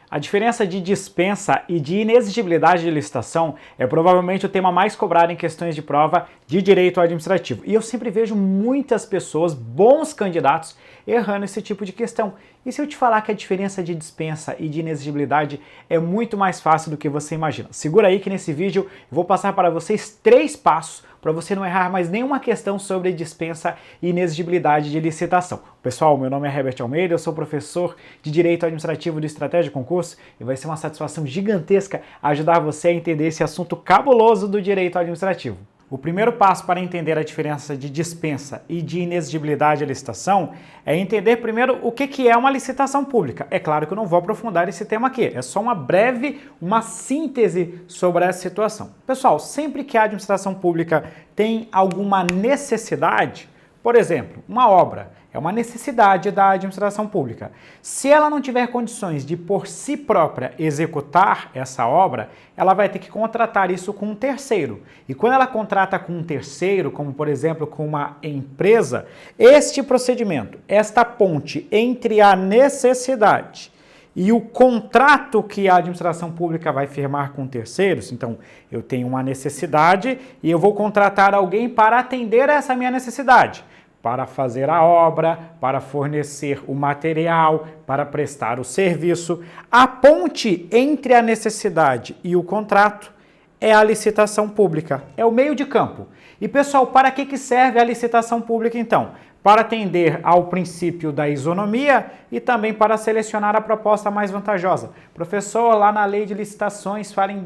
A diferença de dispensa e de inexigibilidade de licitação é provavelmente o tema mais cobrado em questões de prova de direito administrativo. E eu sempre vejo muitas pessoas, bons candidatos, errando esse tipo de questão. E se eu te falar que a diferença de dispensa e de inexigibilidade é muito mais fácil do que você imagina? Segura aí que nesse vídeo eu vou passar para vocês 3 passos para você não errar mais nenhuma questão sobre dispensa e inexigibilidade de licitação. Pessoal, meu nome é Herbert Almeida, eu sou professor de Direito Administrativo do Estratégia de Concurso e vai ser uma satisfação gigantesca ajudar você a entender esse assunto cabuloso do direito administrativo. O primeiro passo para entender a diferença de dispensa e de inexigibilidade à licitação é entender primeiro o que é uma licitação pública. É claro que eu não vou aprofundar esse tema aqui, é só uma síntese sobre essa situação. Pessoal, sempre que a administração pública tem alguma necessidade, por exemplo, uma obra, é uma necessidade da administração pública. Se ela não tiver condições de, por si própria, executar essa obra, ela vai ter que contratar isso com um terceiro. E quando ela contrata com um terceiro, como por exemplo com uma empresa, este procedimento, esta ponte entre a necessidade e o contrato que a administração pública vai firmar com terceiros, então eu tenho uma necessidade e eu vou contratar alguém para atender essa minha necessidade, para fazer a obra, para fornecer o material, para prestar o serviço. A ponte entre a necessidade e o contrato é a licitação pública, é o meio de campo. E pessoal, para que serve a licitação pública então? Para atender ao princípio da isonomia e também para selecionar a proposta mais vantajosa. Professor, lá na lei de licitações fala em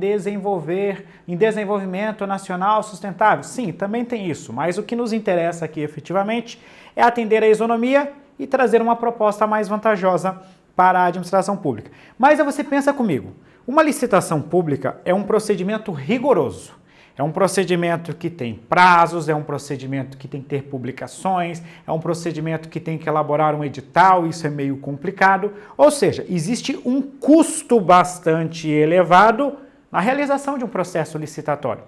desenvolvimento nacional sustentável. Sim, também tem isso, mas o que nos interessa aqui efetivamente é atender a isonomia e trazer uma proposta mais vantajosa para a administração pública. Mas aí você pensa comigo, uma licitação pública é um procedimento rigoroso. É um procedimento que tem prazos, é um procedimento que tem que ter publicações, é um procedimento que tem que elaborar um edital, isso é meio complicado. Ou seja, existe um custo bastante elevado na realização de um processo licitatório.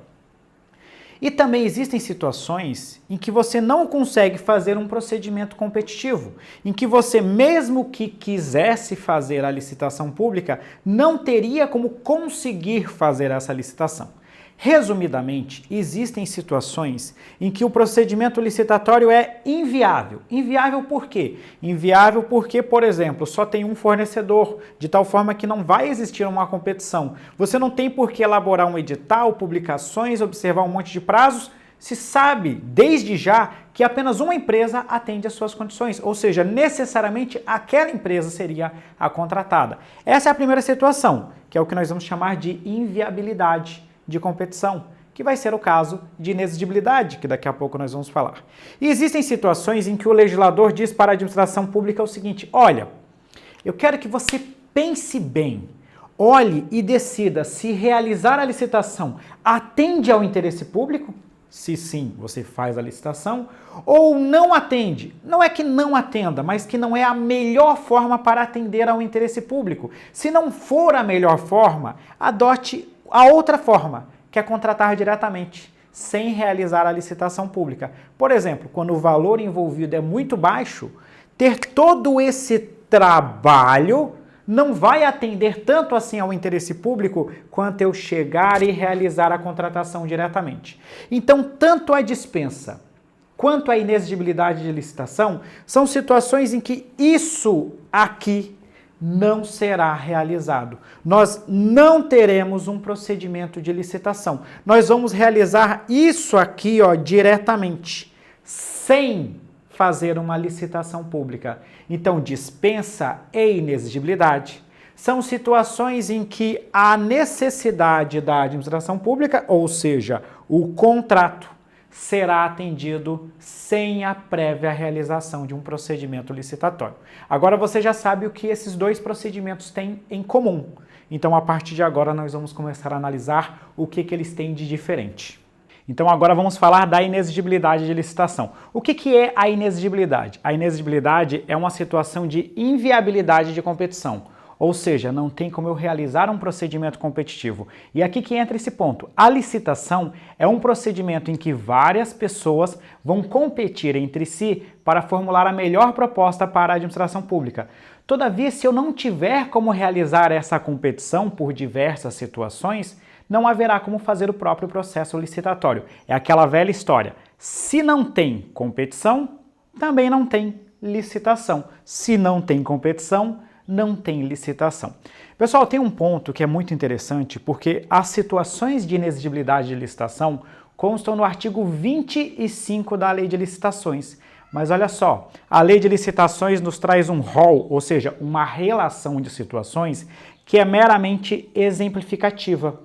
E também existem situações em que você não consegue fazer um procedimento competitivo, em que você, mesmo que quisesse fazer a licitação pública, não teria como conseguir fazer essa licitação. Resumidamente, existem situações em que o procedimento licitatório é inviável. Inviável por quê? Inviável porque, por exemplo, só tem um fornecedor, de tal forma que não vai existir uma competição. Você não tem por que elaborar um edital, publicações, observar um monte de prazos, se sabe, desde já, que apenas uma empresa atende às suas condições, ou seja, necessariamente aquela empresa seria a contratada. Essa é a primeira situação, que é o que nós vamos chamar de inviabilidade de competição, que vai ser o caso de inexigibilidade, que daqui a pouco nós vamos falar. E existem situações em que o legislador diz para a administração pública o seguinte: olha, eu quero que você pense bem, olhe e decida se realizar a licitação atende ao interesse público, se sim, você faz a licitação, ou não atende. Não é que não atenda, mas que não é a melhor forma para atender ao interesse público. Se não for a melhor forma, adote a outra forma, que é contratar diretamente, sem realizar a licitação pública. Por exemplo, quando o valor envolvido é muito baixo, ter todo esse trabalho não vai atender tanto assim ao interesse público quanto eu chegar e realizar a contratação diretamente. Então, tanto a dispensa quanto a inexigibilidade de licitação são situações em que isso aqui não será realizado. Nós não teremos um procedimento de licitação. Nós vamos realizar isso aqui, diretamente, sem fazer uma licitação pública. Então, dispensa e inexigibilidade são situações em que a necessidade da administração pública, ou seja, o contrato, será atendido sem a prévia realização de um procedimento licitatório. Agora você já sabe o que esses dois procedimentos têm em comum. Então, a partir de agora, nós vamos começar a analisar o que eles têm de diferente. Então, agora vamos falar da inexigibilidade de licitação. O que é a inexigibilidade? A inexigibilidade é uma situação de inviabilidade de competição. Ou seja, não tem como eu realizar um procedimento competitivo. E aqui que entra esse ponto. A licitação é um procedimento em que várias pessoas vão competir entre si para formular a melhor proposta para a administração pública. Todavia, se eu não tiver como realizar essa competição por diversas situações, não haverá como fazer o próprio processo licitatório. É aquela velha história. Se não tem competição, também não tem licitação. Se não tem competição, não tem licitação. Pessoal, tem um ponto que é muito interessante, porque as situações de inexigibilidade de licitação constam no artigo 25 da Lei de Licitações. Mas olha só, a Lei de Licitações nos traz um rol, ou seja, uma relação de situações que é meramente exemplificativa.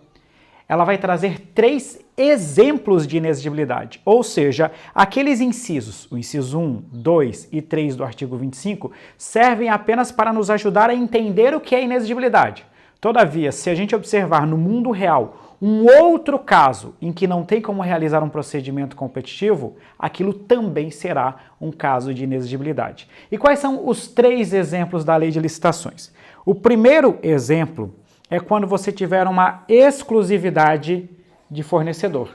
Ela vai trazer 3 exemplos de inexigibilidade, ou seja, aqueles incisos, o inciso 1, 2 e 3 do artigo 25, servem apenas para nos ajudar a entender o que é inexigibilidade. Todavia, se a gente observar no mundo real um outro caso em que não tem como realizar um procedimento competitivo, aquilo também será um caso de inexigibilidade. E quais são os 3 exemplos da Lei de Licitações? O primeiro exemplo é quando você tiver uma exclusividade de fornecedor.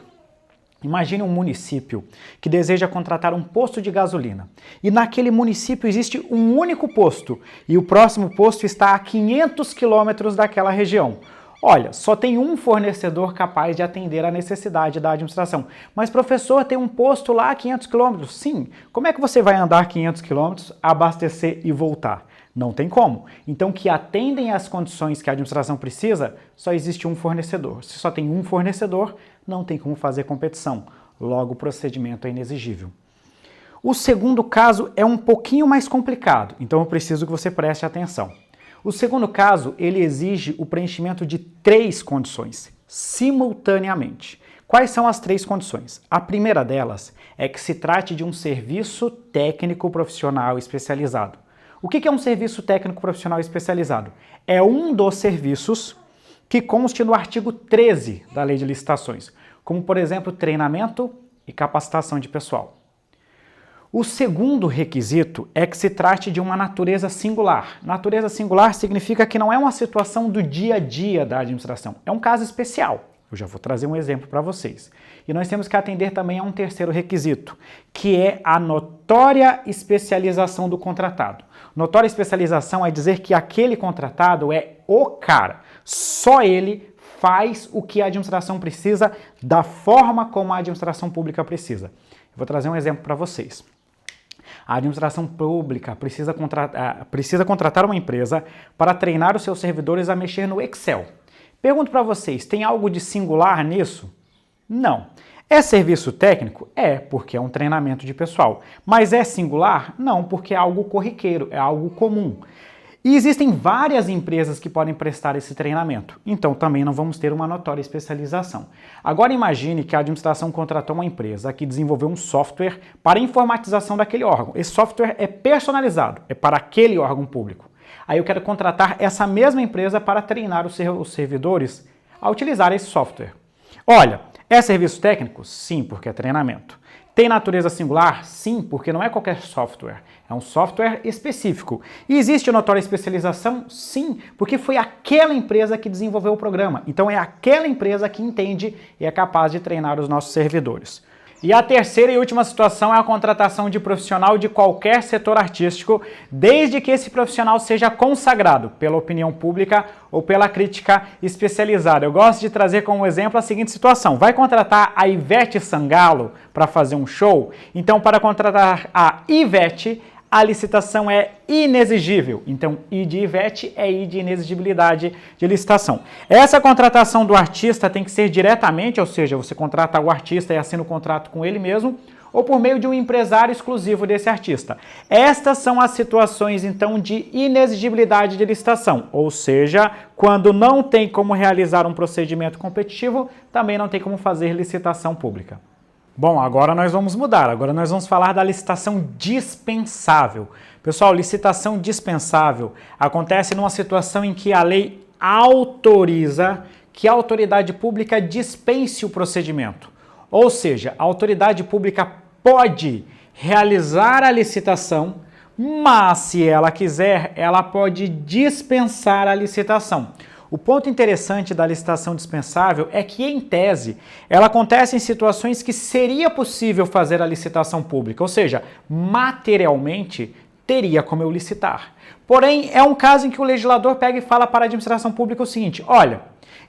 Imagine um município que deseja contratar um posto de gasolina e naquele município existe um único posto e o próximo posto está a 500 quilômetros daquela região. Olha, só tem um fornecedor capaz de atender a necessidade da administração. Mas, professor, tem um posto lá a 500 quilômetros. Sim, como é que você vai andar 500 quilômetros, abastecer e voltar? Não tem como. Então, que atendem às condições que a administração precisa, só existe um fornecedor. Se só tem um fornecedor, não tem como fazer competição. Logo, o procedimento é inexigível. O segundo caso é um pouquinho mais complicado, então eu preciso que você preste atenção. O segundo caso, ele exige o preenchimento de 3 condições, simultaneamente. Quais são as 3 condições? A primeira delas é que se trate de um serviço técnico profissional especializado. O que é um serviço técnico profissional especializado? É um dos serviços que conste no artigo 13 da Lei de Licitações, como, por exemplo, treinamento e capacitação de pessoal. O segundo requisito é que se trate de uma natureza singular. Natureza singular significa que não é uma situação do dia a dia da administração, é um caso especial. Eu já vou trazer um exemplo para vocês. E nós temos que atender também a um terceiro requisito, que é a notória especialização do contratado. Notória especialização é dizer que aquele contratado é o cara. Só ele faz o que a administração precisa da forma como a administração pública precisa. Eu vou trazer um exemplo para vocês. A administração pública precisa contratar uma empresa para treinar os seus servidores a mexer no Excel. Pergunto para vocês, tem algo de singular nisso? Não. É serviço técnico? É, porque é um treinamento de pessoal. Mas é singular? Não, porque é algo corriqueiro, é algo comum. E existem várias empresas que podem prestar esse treinamento, então também não vamos ter uma notória especialização. Agora imagine que a administração contratou uma empresa que desenvolveu um software para a informatização daquele órgão. Esse software é personalizado, é para aquele órgão público. Aí eu quero contratar essa mesma empresa para treinar os servidores a utilizar esse software. Olha, é serviço técnico? Sim, porque é treinamento. Tem natureza singular? Sim, porque não é qualquer software, é um software específico. E existe notória especialização? Sim, porque foi aquela empresa que desenvolveu o programa. Então é aquela empresa que entende e é capaz de treinar os nossos servidores. E a terceira e última situação é a contratação de profissional de qualquer setor artístico, desde que esse profissional seja consagrado pela opinião pública ou pela crítica especializada. Eu gosto de trazer como exemplo a seguinte situação. Vai contratar a Ivete Sangalo para fazer um show? Então, para contratar a Ivete, a licitação é inexigível. Então, I de Ivete é I de inexigibilidade de licitação. Essa contratação do artista tem que ser diretamente, ou seja, você contrata o artista e assina o contrato com ele mesmo, ou por meio de um empresário exclusivo desse artista. Estas são as situações, então, de inexigibilidade de licitação, ou seja, quando não tem como realizar um procedimento competitivo, também não tem como fazer licitação pública. Bom, agora nós vamos mudar, agora nós vamos falar da licitação dispensável. Pessoal, licitação dispensável acontece numa situação em que a lei autoriza que a autoridade pública dispense o procedimento. Ou seja, a autoridade pública pode realizar a licitação, mas se ela quiser, ela pode dispensar a licitação. O ponto interessante da licitação dispensável é que, em tese, ela acontece em situações que seria possível fazer a licitação pública, ou seja, materialmente teria como eu licitar. Porém, é um caso em que o legislador pega e fala para a administração pública o seguinte: olha,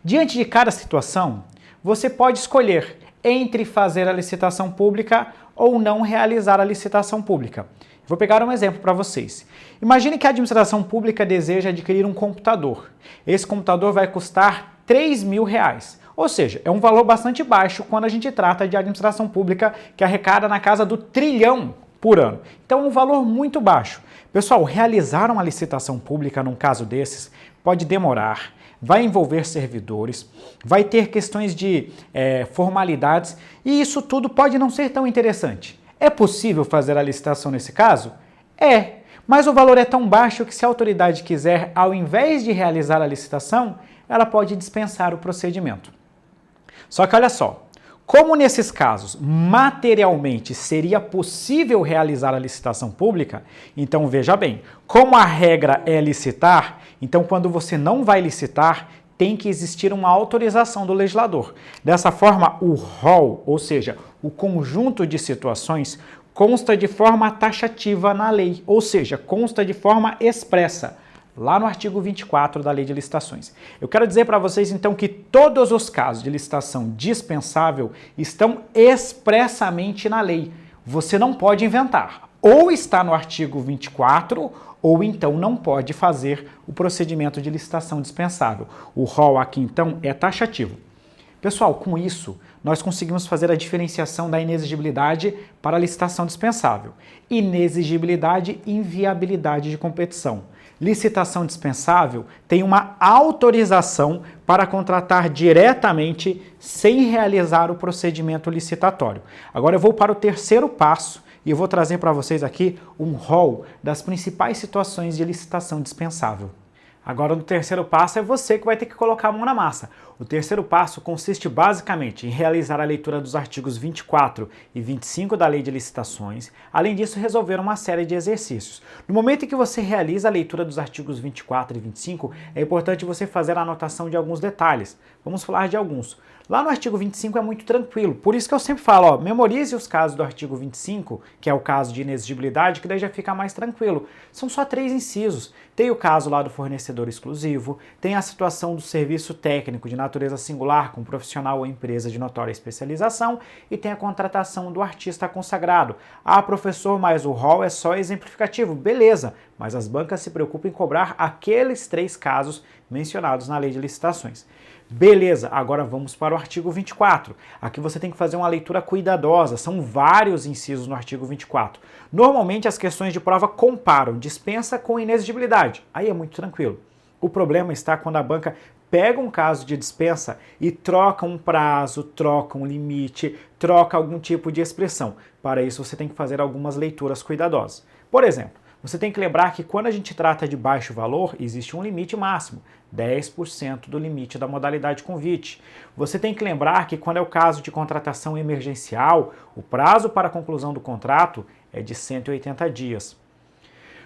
diante de cada situação, você pode escolher entre fazer a licitação pública ou não realizar a licitação pública. Vou pegar um exemplo para vocês. Imagine que a administração pública deseja adquirir um computador. Esse computador vai custar R$3.000, ou seja, é um valor bastante baixo quando a gente trata de administração pública que arrecada na casa do trilhão por ano. Então é um valor muito baixo. Pessoal, realizar uma licitação pública num caso desses pode demorar, vai envolver servidores, vai ter questões de formalidades e isso tudo pode não ser tão interessante. É possível fazer a licitação nesse caso? É, mas o valor é tão baixo que se a autoridade quiser, ao invés de realizar a licitação, ela pode dispensar o procedimento. Só que olha só, como nesses casos materialmente seria possível realizar a licitação pública, então veja bem, como a regra é licitar, então quando você não vai licitar, tem que existir uma autorização do legislador. Dessa forma, o rol, ou seja, o conjunto de situações, consta de forma taxativa na lei, ou seja, consta de forma expressa, lá no artigo 24 da Lei de Licitações. Eu quero dizer para vocês, então, que todos os casos de licitação dispensável estão expressamente na lei. Você não pode inventar. Ou está no artigo 24, ou então não pode fazer o procedimento de licitação dispensável. O rol aqui, então, é taxativo. Pessoal, com isso, nós conseguimos fazer a diferenciação da inexigibilidade para a licitação dispensável. Inexigibilidade e inviabilidade de competição. Licitação dispensável tem uma autorização para contratar diretamente sem realizar o procedimento licitatório. Agora eu vou para o terceiro passo e eu vou trazer para vocês aqui um rol das principais situações de licitação dispensável. Agora, no terceiro passo, é você que vai ter que colocar a mão na massa. O terceiro passo consiste basicamente em realizar a leitura dos artigos 24 e 25 da Lei de Licitações, além disso, resolver uma série de exercícios. No momento em que você realiza a leitura dos artigos 24 e 25, é importante você fazer a anotação de alguns detalhes. Vamos falar de alguns. Lá no artigo 25 é muito tranquilo, por isso que eu sempre falo, ó, memorize os casos do artigo 25, que é o caso de inexigibilidade, que daí já fica mais tranquilo. São só 3 incisos. Tem o caso lá do fornecedor exclusivo, tem a situação do serviço técnico de natureza singular com profissional ou empresa de notória especialização e tem a contratação do artista consagrado. Ah, professor, mas o rol é só exemplificativo. Beleza, mas as bancas se preocupam em cobrar aqueles 3 casos mencionados na Lei de Licitações. Beleza, agora vamos para o artigo 24. Aqui você tem que fazer uma leitura cuidadosa, são vários incisos no artigo 24. Normalmente as questões de prova comparam dispensa com inexigibilidade, aí é muito tranquilo. O problema está quando a banca pega um caso de dispensa e troca um prazo, troca um limite, troca algum tipo de expressão. Para isso você tem que fazer algumas leituras cuidadosas. Por exemplo, você tem que lembrar que quando a gente trata de baixo valor, existe um limite máximo, 10% do limite da modalidade convite. Você tem que lembrar que quando é o caso de contratação emergencial, o prazo para a conclusão do contrato é de 180 dias.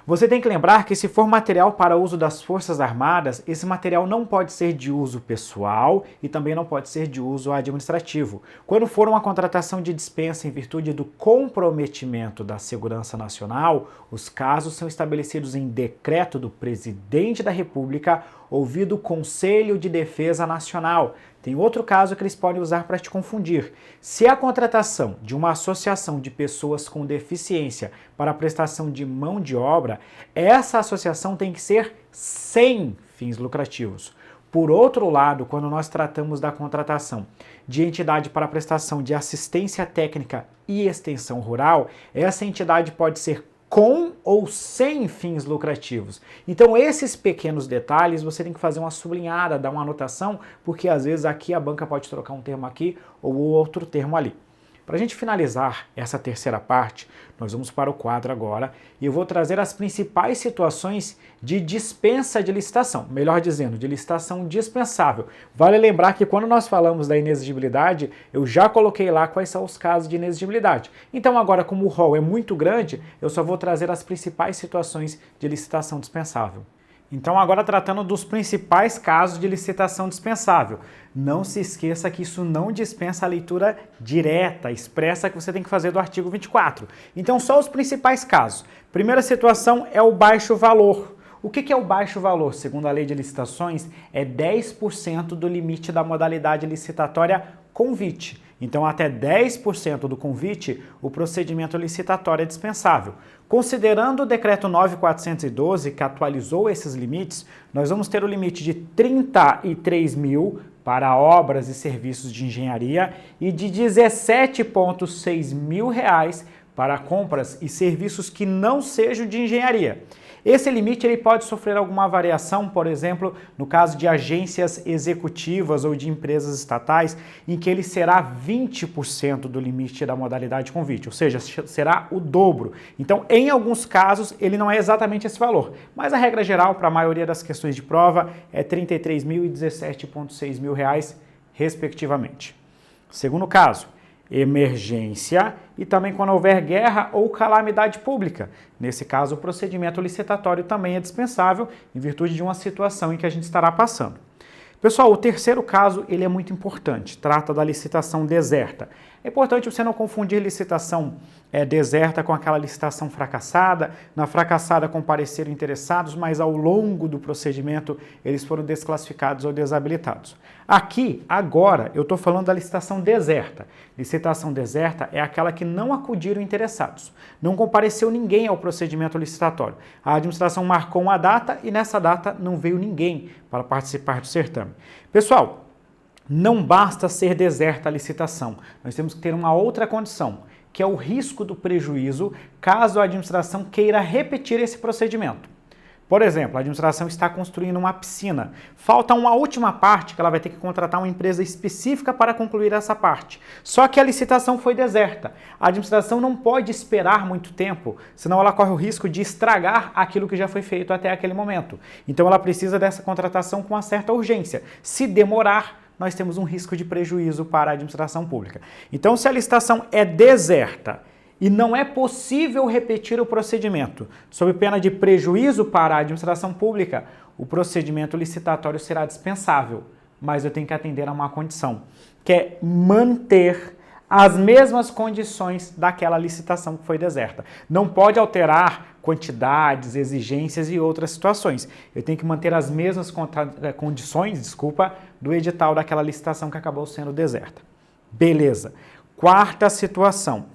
Você tem que lembrar que se for material para uso das Forças Armadas, esse material não pode ser de uso pessoal e também não pode ser de uso administrativo. Quando for uma contratação de dispensa em virtude do comprometimento da segurança nacional, os casos são estabelecidos em decreto do Presidente da República, ouvido o Conselho de Defesa Nacional. Tem outro caso que eles podem usar para te confundir. Se a contratação de uma associação de pessoas com deficiência para a prestação de mão de obra, essa associação tem que ser sem fins lucrativos. Por outro lado, quando nós tratamos da contratação de entidade para a prestação de assistência técnica e extensão rural, essa entidade pode ser com ou sem fins lucrativos. Então esses pequenos detalhes você tem que fazer uma sublinhada, dar uma anotação, porque às vezes aqui a banca pode trocar um termo aqui ou outro termo ali. Para a gente finalizar essa terceira parte, nós vamos para o quadro agora e eu vou trazer as principais situações de dispensa de licitação, melhor dizendo, de licitação dispensável. Vale lembrar que quando nós falamos da inexigibilidade, eu já coloquei lá quais são os casos de inexigibilidade. Então agora, como o rol é muito grande, eu só vou trazer as principais situações de licitação dispensável. Então agora tratando dos principais casos de licitação dispensável. Não se esqueça que isso não dispensa a leitura direta, expressa que você tem que fazer do artigo 24. Então só os principais casos. Primeira situação é o baixo valor. O que é o baixo valor? Segundo a lei de licitações, é 10% do limite da modalidade licitatória convite. Então, até 10% do convite, o procedimento licitatório é dispensável. Considerando o decreto 9.412, que atualizou esses limites, nós vamos ter o limite de 33 mil para obras e serviços de engenharia e de 17,6 mil reais para compras e serviços que não sejam de engenharia. Esse limite ele pode sofrer alguma variação, por exemplo, no caso de agências executivas ou de empresas estatais, em que ele será 20% do limite da modalidade convite, ou seja, será o dobro. Então, em alguns casos, ele não é exatamente esse valor, mas a regra geral para a maioria das questões de prova é 33 mil e 17,6 mil reais, respectivamente. Segundo caso, emergência e também quando houver guerra ou calamidade pública. Nesse caso, o procedimento licitatório também é dispensável em virtude de uma situação em que a gente estará passando. Pessoal, o terceiro caso ele é muito importante, trata da licitação deserta. É importante você não confundir licitação deserta com aquela licitação fracassada. Na fracassada compareceram interessados, mas ao longo do procedimento eles foram desclassificados ou desabilitados. Aqui, agora, eu estou falando da licitação deserta. Licitação deserta é aquela que não acudiram interessados. Não compareceu ninguém ao procedimento licitatório. A administração marcou uma data e nessa data não veio ninguém para participar do certame. Pessoal, não basta ser deserta a licitação, nós temos que ter uma outra condição, que é o risco do prejuízo caso a administração queira repetir esse procedimento. Por exemplo, a administração está construindo uma piscina. Falta uma última parte que ela vai ter que contratar uma empresa específica para concluir essa parte. Só que a licitação foi deserta. A administração não pode esperar muito tempo, senão ela corre o risco de estragar aquilo que já foi feito até aquele momento. Então ela precisa dessa contratação com uma certa urgência. Se demorar, nós temos um risco de prejuízo para a administração pública. Então, se a licitação é deserta e não é possível repetir o procedimento, sob pena de prejuízo para a administração pública, o procedimento licitatório será dispensável, mas eu tenho que atender a uma condição, que é manter as mesmas condições daquela licitação que foi deserta. Não pode alterar quantidades, exigências e outras situações. Eu tenho que manter as mesmas condições, do edital daquela licitação que acabou sendo deserta. Beleza. Quarta situação.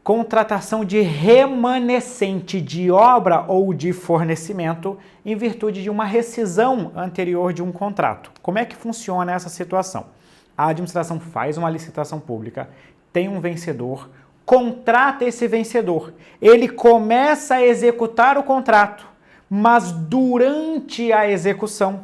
Contratação de remanescente de obra ou de fornecimento em virtude de uma rescisão anterior de um contrato. Como é que funciona essa situação? A administração faz uma licitação pública, tem um vencedor, contrata esse vencedor, ele começa a executar o contrato, mas durante a execução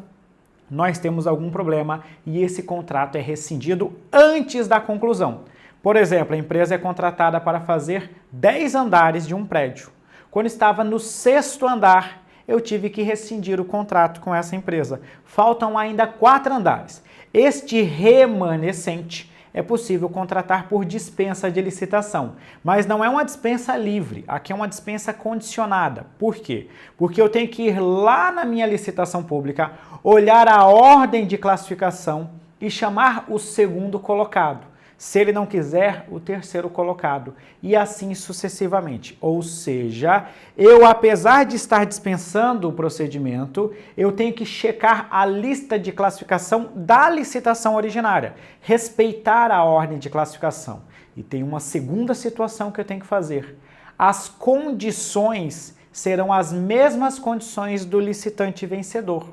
nós temos algum problema e esse contrato é rescindido antes da conclusão. Por exemplo, a empresa é contratada para fazer 10 andares de um prédio. Quando estava no 6º andar, eu tive que rescindir o contrato com essa empresa. Faltam ainda 4 andares. Este remanescente é possível contratar por dispensa de licitação, mas não é uma dispensa livre, aqui é uma dispensa condicionada. Por quê? Porque eu tenho que ir lá na minha licitação pública, olhar a ordem de classificação e chamar o segundo colocado. Se ele não quiser, o terceiro colocado, e assim sucessivamente. Ou seja, eu, apesar de estar dispensando o procedimento, eu tenho que checar a lista de classificação da licitação originária, respeitar a ordem de classificação. E tem uma segunda situação que eu tenho que fazer. As condições serão as mesmas condições do licitante vencedor.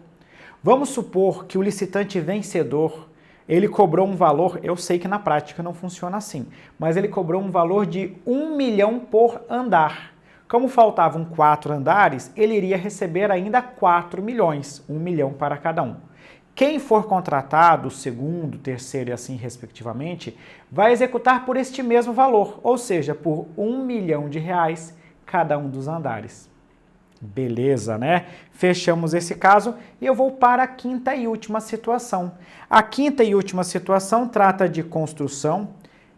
Vamos supor que o licitante vencedor ele cobrou um valor, eu sei que na prática não funciona assim, mas ele cobrou um valor de 1 milhão por andar. Como faltavam 4 andares, ele iria receber ainda 4 milhões, 1 milhão para cada um. Quem for contratado, segundo, terceiro e assim respectivamente, vai executar por este mesmo valor, ou seja, por R$ 1 milhão cada um dos andares. Beleza, né? Fechamos esse caso e eu vou para a quinta e última situação. A quinta e última situação trata de construção,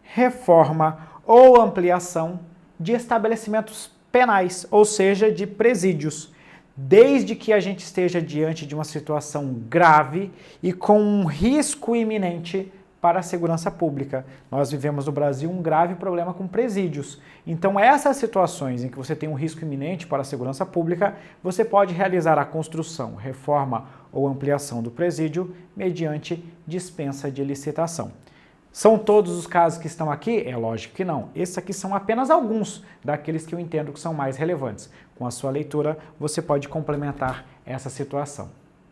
reforma ou ampliação de estabelecimentos penais, ou seja, de presídios, desde que a gente esteja diante de uma situação grave e com um risco iminente para a segurança pública. Nós vivemos no Brasil um grave problema com presídios. Então, essas situações em que você tem um risco iminente para a segurança pública, você pode realizar a construção, reforma ou ampliação do presídio mediante dispensa de licitação. São todos os casos que estão aqui? É lógico que não. Esses aqui são apenas alguns daqueles que eu entendo que são mais relevantes. Com a sua leitura, você pode complementar essa situação.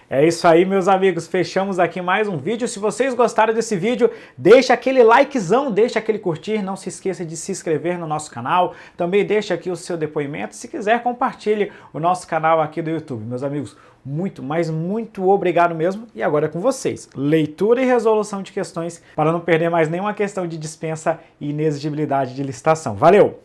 É isso aí, meus amigos, fechamos aqui mais um vídeo. Se vocês gostaram desse vídeo, deixa aquele likezão, deixa aquele curtir, não se esqueça de se inscrever no nosso canal, também deixa aqui o seu depoimento, se quiser compartilhe o nosso canal aqui do YouTube. Meus amigos, muito, mas muito obrigado mesmo, e agora é com vocês. Leitura e resolução de questões para não perder mais nenhuma questão de dispensa e inexigibilidade de licitação. Valeu!